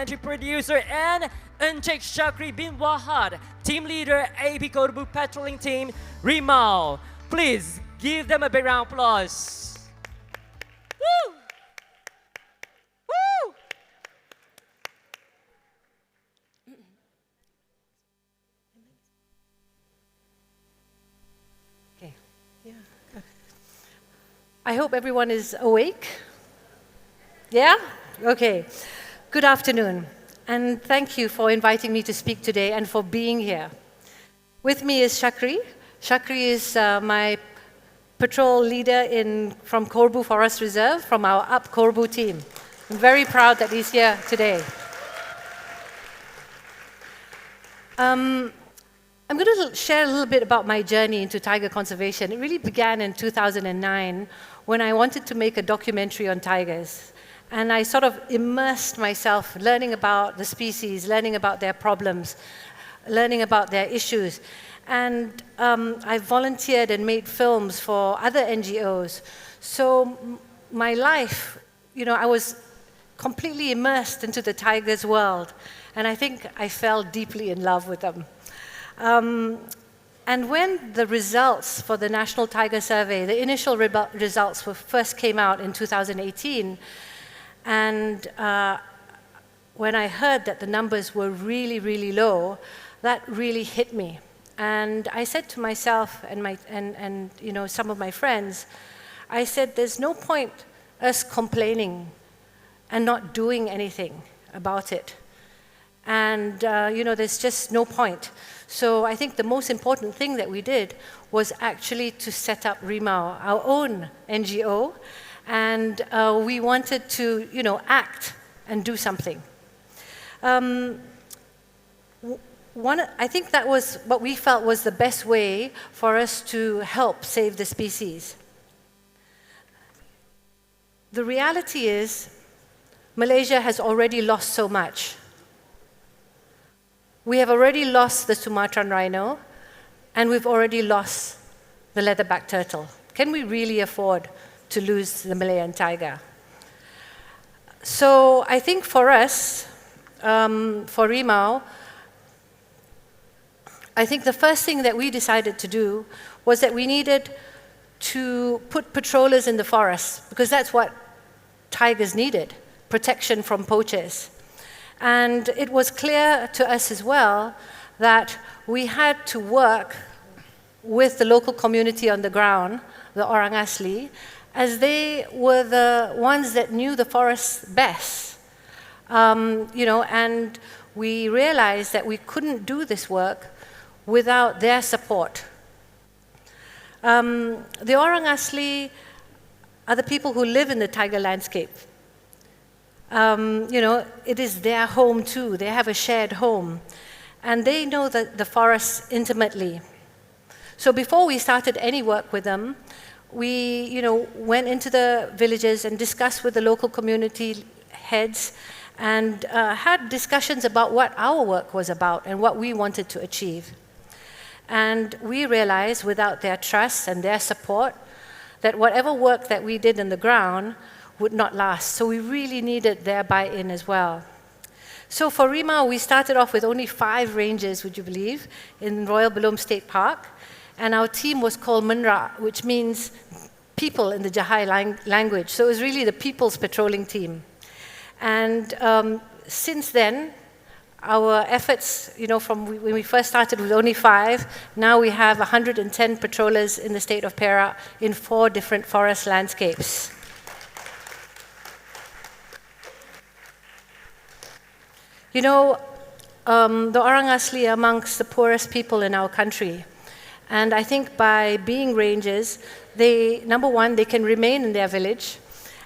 Producer and Encik Shakri bin Wahad, team leader AP Korbu patrolling team RIMAU. Please give them a big round of applause. Woo! Woo! Okay. Yeah. I hope everyone is awake. Yeah? Okay. Good afternoon, and thank you for inviting me to speak today and for being here. With me is Shakri. Shakri is my patrol leader from Korbu Forest Reserve, from our Up Korbu team. I'm very proud that he's here today. I'm going to share a little bit about my journey into tiger conservation. It really began in 2009 when I wanted to make a documentary on tigers. And I sort of immersed myself learning about the species, learning about their problems, learning about their issues. And I volunteered and made films for other NGOs. So my life, I was completely immersed into the tigers' world. And I think I fell deeply in love with them. And when the results for the National Tiger Survey, the initial results first came out in 2018, and when I heard that the numbers were really, really low, that really hit me. And I said to myself and some of my friends, I said, there's no point us complaining and not doing anything about it. And there's just no point. So I think the most important thing that we did was actually to set up RIMAU, our own NGO. And we wanted to, act and do something. I think that was what we felt was the best way for us to help save the species. The reality is, Malaysia has already lost so much. We have already lost the Sumatran rhino, and we've already lost the leatherback turtle. Can we really afford to lose the Malayan tiger? So I think for us, for RIMAU, I think the first thing that we decided to do was that we needed to put patrollers in the forest, because that's what tigers needed, protection from poachers. And it was clear to us as well that we had to work with the local community on the ground, the Orang Asli, as they were the ones that knew the forest best. And we realized that we couldn't do this work without their support. The Orang Asli are the people who live in the tiger landscape. It is their home too. They have a shared home. And they know the forest intimately. So before we started any work with them, we went into the villages and discussed with the local community heads and had discussions about what our work was about and what we wanted to achieve. And we realized without their trust and their support that whatever work that we did in the ground would not last. So we really needed their buy-in as well. So for RIMAU, we started off with only 5 rangers, would you believe, in Royal Belum State Park. And our team was called Menra, which means people in the Jahai language. So it was really the people's patrolling team. And since then, our efforts, from when we first started with only 5, now we have 110 patrollers in the state of Perak in 4 different forest landscapes. The Orang Asli are amongst the poorest people in our country. And I think by being rangers, number one, they can remain in their village,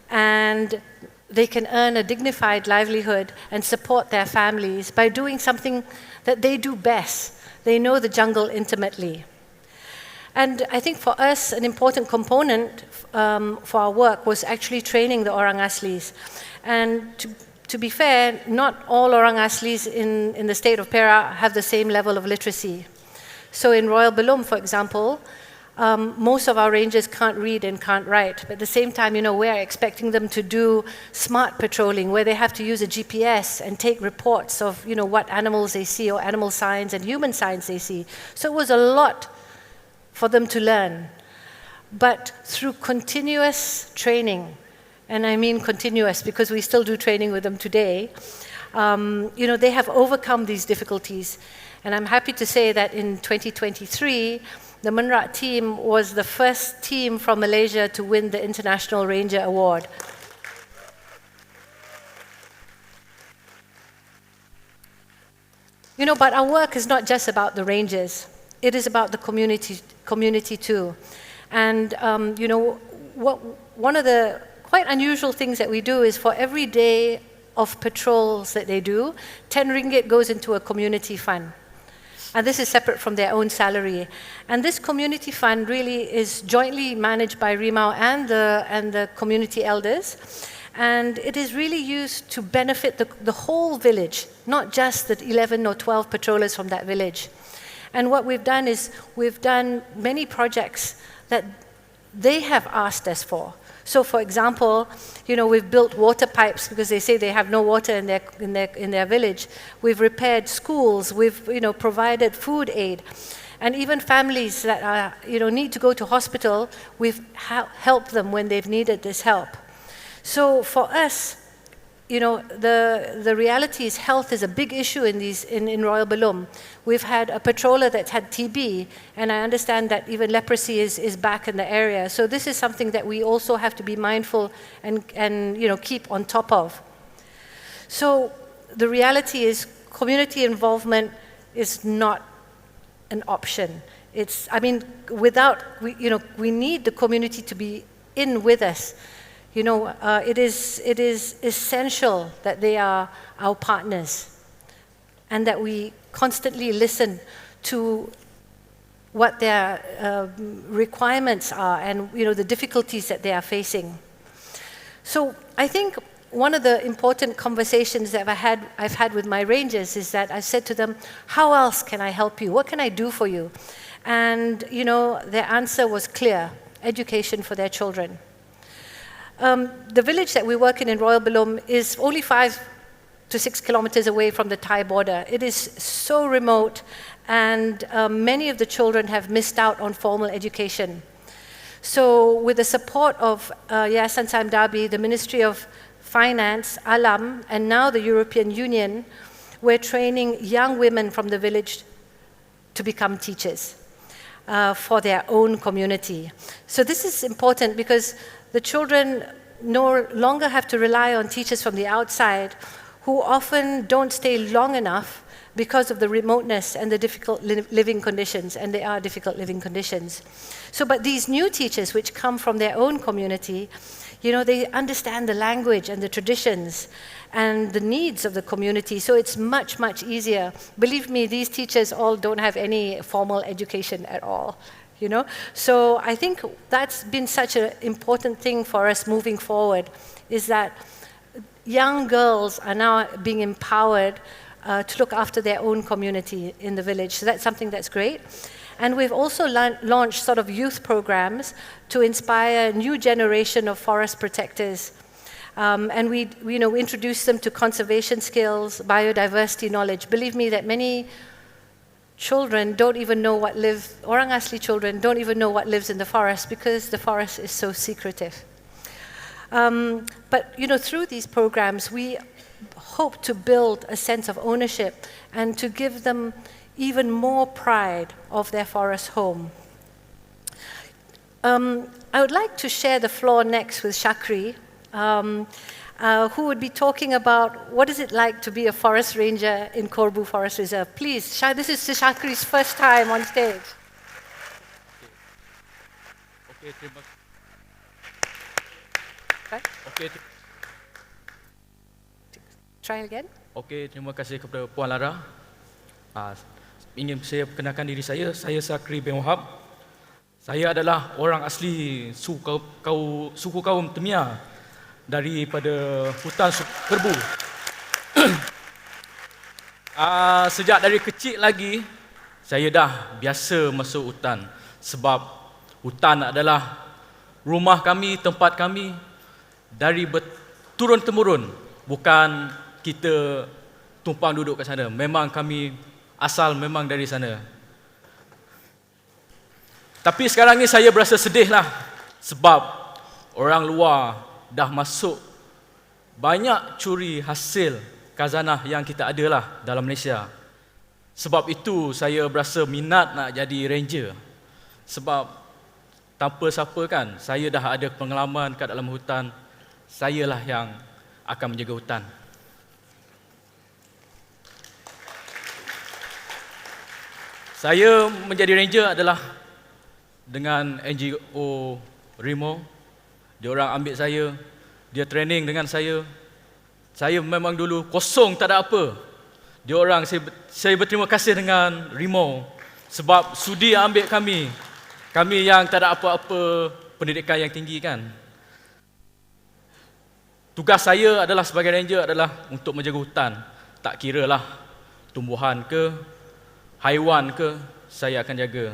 and they can earn a dignified livelihood and support their families by doing something that they do best. They know the jungle intimately. And I think for us, an important component for our work was actually training the Orang Aslis. And to be fair, not all Orang Aslis in the state of Perak have the same level of literacy. So in Royal Belum, for example, most of our rangers can't read and can't write, but at the same time, we're expecting them to do smart patrolling where they have to use a GPS and take reports of, what animals they see or animal signs and human signs they see. So it was a lot for them to learn. But through continuous training, and I mean continuous because we still do training with them today, they have overcome these difficulties. And I'm happy to say that in 2023, the Menrat team was the first team from Malaysia to win the International Ranger Award. But our work is not just about the rangers. It is about the community too. And, one of the quite unusual things that we do is for every day of patrols that they do, 10 ringgit goes into a community fund. And this is separate from their own salary. And this community fund really is jointly managed by RIMAU and the community elders. And it is really used to benefit the whole village, not just the 11 or 12 patrollers from that village. And what we've done is we've done many projects that they have asked us for. So, for example, we've built water pipes because they say they have no water in their village. We've repaired schools. We've provided food aid, and even families that are need to go to hospital, we've helped them when they've needed this help. So for us, the reality is health is a big issue in Royal Belum. We've had a patroller that's had TB, and I understand that even leprosy is back in the area. So this is something that we also have to be mindful and keep on top of. So the reality is community involvement is not an option. We need the community to be in with us. It is essential that they are our partners and that we constantly listen to what their requirements are and the difficulties that they are facing. So I think one of the important conversations that I've had with my rangers is that I said to them, how else can I help you? What can I do for you? And their answer was clear: education for their children. The village that we work in Royal Belum is only 5 to 6 kilometers away from the Thai border. It is so remote, and many of the children have missed out on formal education. So with the support of Yayasan Saim Darby, the Ministry of Finance, Alam, and now the European Union, we're training young women from the village to become teachers for their own community. So this is important because the children no longer have to rely on teachers from the outside who often don't stay long enough because of the remoteness and the difficult living conditions, and they are difficult living conditions. So, but these new teachers which come from their own community, they understand the language and the traditions and the needs of the community, so it's much, much easier. Believe me, these teachers all don't have any formal education at all. So I think that's been such an important thing for us moving forward, is that young girls are now being empowered to look after their own community in the village. So that's something that's great. And we've also launched sort of youth programs to inspire a new generation of forest protectors. And we introduce them to conservation skills, biodiversity knowledge. Believe me that many children don't even know Orang Asli children don't even know what lives in the forest because the forest is so secretive. But through these programs, we hope to build a sense of ownership and to give them even more pride of their forest home. I would like to share the floor next with Shakri, who would be talking about what is it like to be a forest ranger in Korbu Forest Reserve. Please, this is Shakri's first time on stage. Okay. Try again. Okey, terima kasih kepada Puan Lara. Ingin saya perkenalkan diri saya Shakri bin Wahab. Saya adalah orang asli suku kaum Temia daripada hutan Kerbu. Sejak dari kecil lagi, saya dah biasa masuk hutan sebab Hutan adalah rumah kami, tempat kami dari turun-temurun. Bukan kita tumpang duduk kat sana. Memang kami asal memang dari sana. Tapi sekarang ni saya berasa sedih lah. Sebab orang luar dah masuk banyak curi hasil khazanah yang kita ada lah dalam Malaysia. Sebab itu saya berasa minat nak jadi ranger. Sebab tanpa siapa kan, saya dah ada pengalaman kat dalam hutan. Sayalah yang akan menjaga hutan. Saya menjadi ranger adalah dengan NGO RIMAU. Dia orang ambil saya, dia training dengan saya. Saya memang dulu kosong, tak ada apa. Dia orang, saya berterima kasih dengan RIMAU sebab sudi ambil kami. Kami yang tak ada apa-apa pendidikan yang tinggi kan. Tugas saya adalah sebagai ranger adalah untuk menjaga hutan. Tak kira lah tumbuhan ke, haiwan ke, saya akan jaga.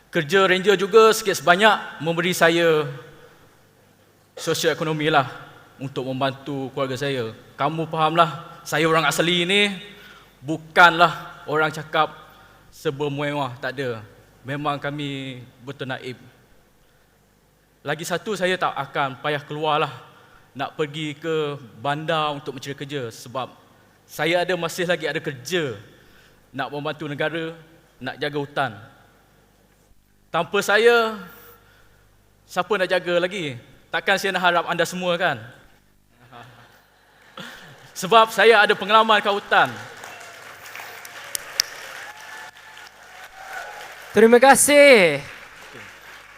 Kerja ranger juga sikit sebanyak memberi saya sosioekonomi lah untuk membantu keluarga saya. Kamu fahamlah, saya orang asli ni bukanlah orang cakap serba mewah, tak ada. Memang kami betul naib. Lagi satu, saya tak akan payah keluarlah nak pergi ke bandar untuk mencari kerja sebab saya masih lagi ada kerja nak membantu negara, nak jaga hutan. Tanpa saya, siapa nak jaga lagi? Takkan saya nak harap anda semua kan? Sebab saya ada pengalaman kat hutan. Terima kasih.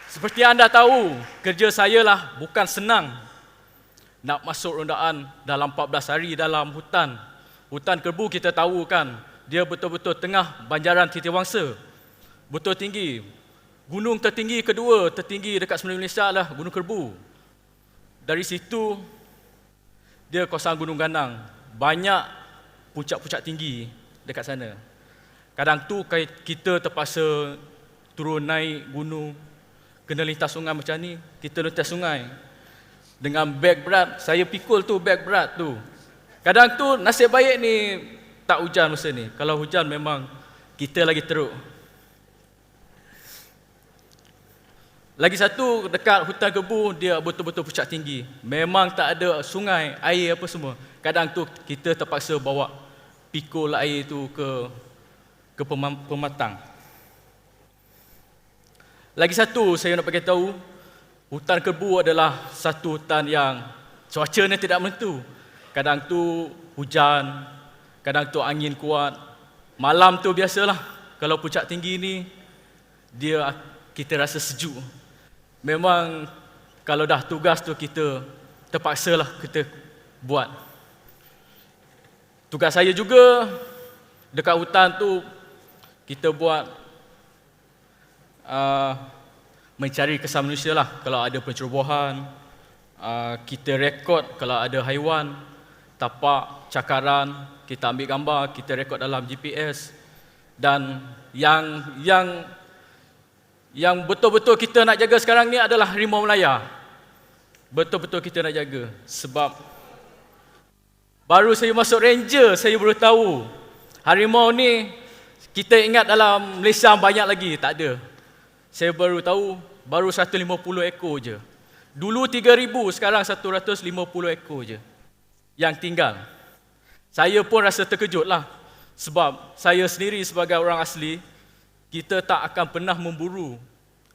Seperti anda tahu, kerja saya lah bukan senang. Nak masuk rondaan dalam 14 hari dalam hutan. Hutan Kerbau kita tahu kan, dia betul-betul tengah banjaran Titiwangsa. Betul tinggi. Gunung tertinggi kedua, tertinggi dekat semenanjung Malaysia adalah Gunung Kerbau. Dari situ, dia kawasan Gunung Ganang. Banyak puncak-puncak tinggi dekat sana. Kadang tu kita terpaksa turun naik gunung, kena lintas sungai macam ni, kita lintas sungai. Dengan beg berat, saya pikul tu beg berat tu. Kadang tu nasib baik ni tak hujan masa ni. Kalau hujan memang kita lagi teruk. Lagi satu, dekat hutan Kerbau, dia betul-betul puncak tinggi. Memang tak ada sungai, air apa semua. Kadang tu kita terpaksa bawa pikul air tu ke pematang. Lagi satu, saya nak bagi tahu, hutan Kerbau adalah satu hutan yang cuacanya tidak menentu. Kadang tu hujan, kadang tu angin kuat. Malam tu biasalah, kalau puncak tinggi ni, kita rasa sejuk. Memang kalau dah tugas tu kita terpaksalah kita buat. Tugas saya juga dekat hutan tu kita buat mencari kesan manusia lah. Kalau ada pencerobohan, kita rekod kalau ada haiwan, tapak, cakaran, kita ambil gambar, kita rekod dalam GPS. Dan yang betul-betul kita nak jaga sekarang ni adalah harimau Malaya. Betul-betul kita nak jaga. Sebab baru saya masuk ranger, saya baru tahu harimau ni kita ingat dalam Malaysia banyak lagi, tak ada. Saya baru tahu baru 150 ekor je. Dulu 3,000, sekarang 150 ekor je yang tinggal. Saya pun rasa terkejut lah. Sebab saya sendiri sebagai orang asli, kita tak akan pernah memburu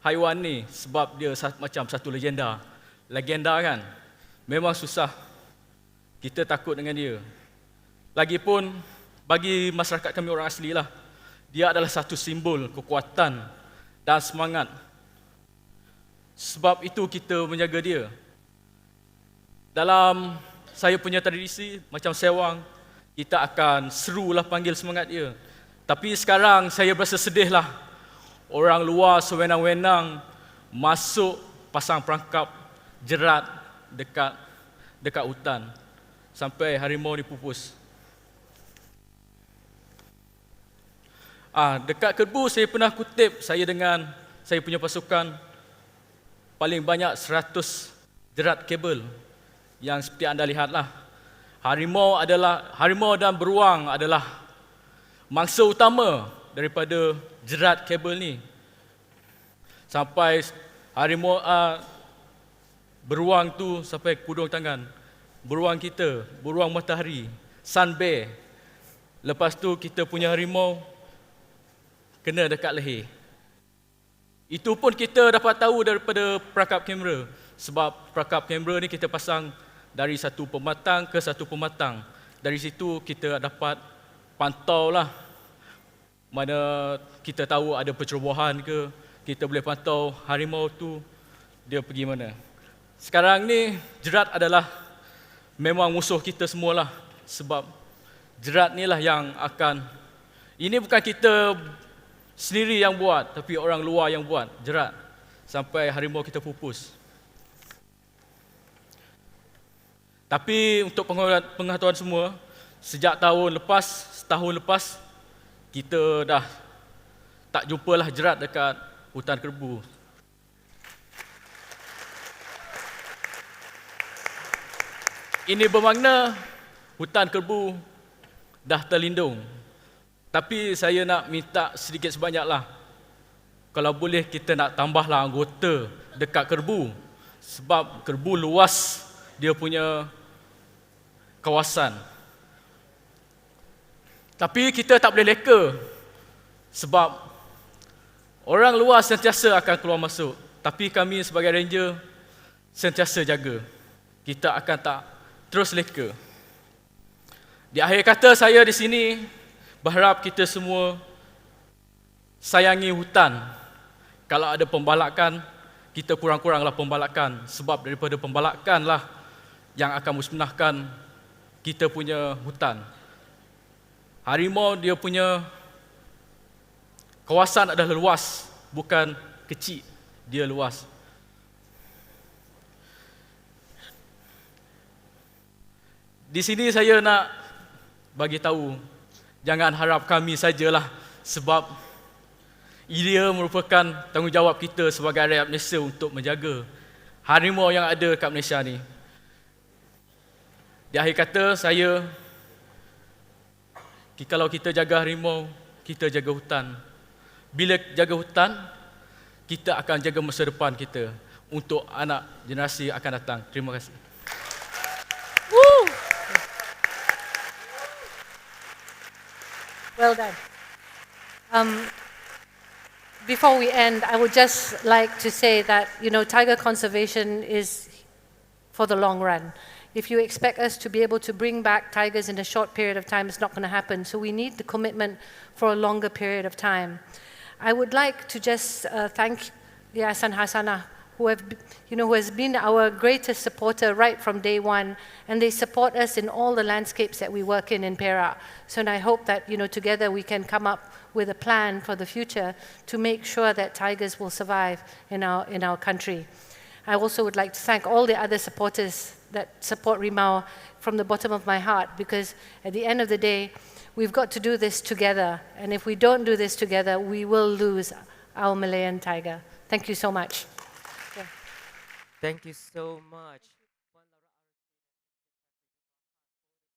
haiwan ni sebab dia macam satu legenda. Legenda kan? Memang susah. Kita takut dengan dia. Lagipun bagi masyarakat kami orang asli lah, dia adalah satu simbol kekuatan dan semangat. Sebab itu kita menjaga dia. Dalam saya punya tradisi macam sewang, kita akan serulah panggil semangat dia. Tapi sekarang saya berasa sedih lah. Orang luar sewenang-wenang masuk pasang perangkap jerat dekat hutan. Sampai harimau dipupus. Dekat Kerbau saya pernah kutip saya dengan saya punya pasukan paling banyak 100 jerat kabel yang seperti anda lihatlah. Harimau dan beruang adalah mangsa utama daripada jerat kabel ni. Sampai beruang tu sampai kudung tangan. Beruang kita, beruang matahari, sun bear. Lepas tu kita punya harimau kena dekat leher. Itu pun kita dapat tahu daripada perangkap kamera. Sebab perangkap kamera ni kita pasang dari satu pematang ke satu pematang. Dari situ kita dapat pantau lah. Mana kita tahu ada pencerobohan ke, kita boleh pantau harimau tu dia pergi mana. Sekarang ni jerat adalah memang musuh kita semualah. Sebab jerat ni lah yang akan, ini bukan kita sendiri yang buat, tapi orang luar yang buat jerat sampai harimau kita pupus. Tapi untuk pengetahuan semua, sejak setahun lepas, kita dah tak jumpalah jerat dekat hutan kerbau. Ini bermakna hutan kerbau dah terlindung. Tapi saya nak minta sedikit sebanyaklah, kalau boleh kita nak tambahlah anggota dekat kerbau. Sebab kerbau luas dia punya kawasan. Tapi kita tak boleh leka. Sebab orang luar sentiasa akan keluar masuk. Tapi kami sebagai ranger sentiasa jaga. Kita akan tak terus leka. Di akhir kata saya di sini berharap kita semua sayangi hutan. Kalau ada pembalakan, kita kurang-kuranglah pembalakan. Sebab daripada pembalakan lah yang akan musnahkan kita punya hutan. Harimau dia punya kawasan adalah luas, bukan kecil, dia luas. Di sini saya nak bagi tahu, jangan harap kami sajalah, sebab ia merupakan tanggungjawab kita sebagai rakyat Malaysia untuk menjaga harimau yang ada kat Malaysia ni. Di akhir kata kalau kita jaga harimau, kita jaga hutan. Bila jaga hutan, kita akan jaga masa depan kita untuk anak generasi akan datang. Terima kasih. Woo! Well done. Before we end, I would just like to say that, tiger conservation is for the long run. If you expect us to be able to bring back tigers in a short period of time, it's not going to happen. So we need the commitment for a longer period of time. I would like to just thank Yayasan Hasanah, who has been our greatest supporter right from day one, and they support us in all the landscapes that we work in Perak. So and I hope that together we can come up with a plan for the future to make sure that tigers will survive in our country. I also would like to thank all the other supporters that support RIMAU from the bottom of my heart, because at the end of the day, we've got to do this together. And if we don't do this together, we will lose our Malayan tiger. Thank you so much. Thank you so much.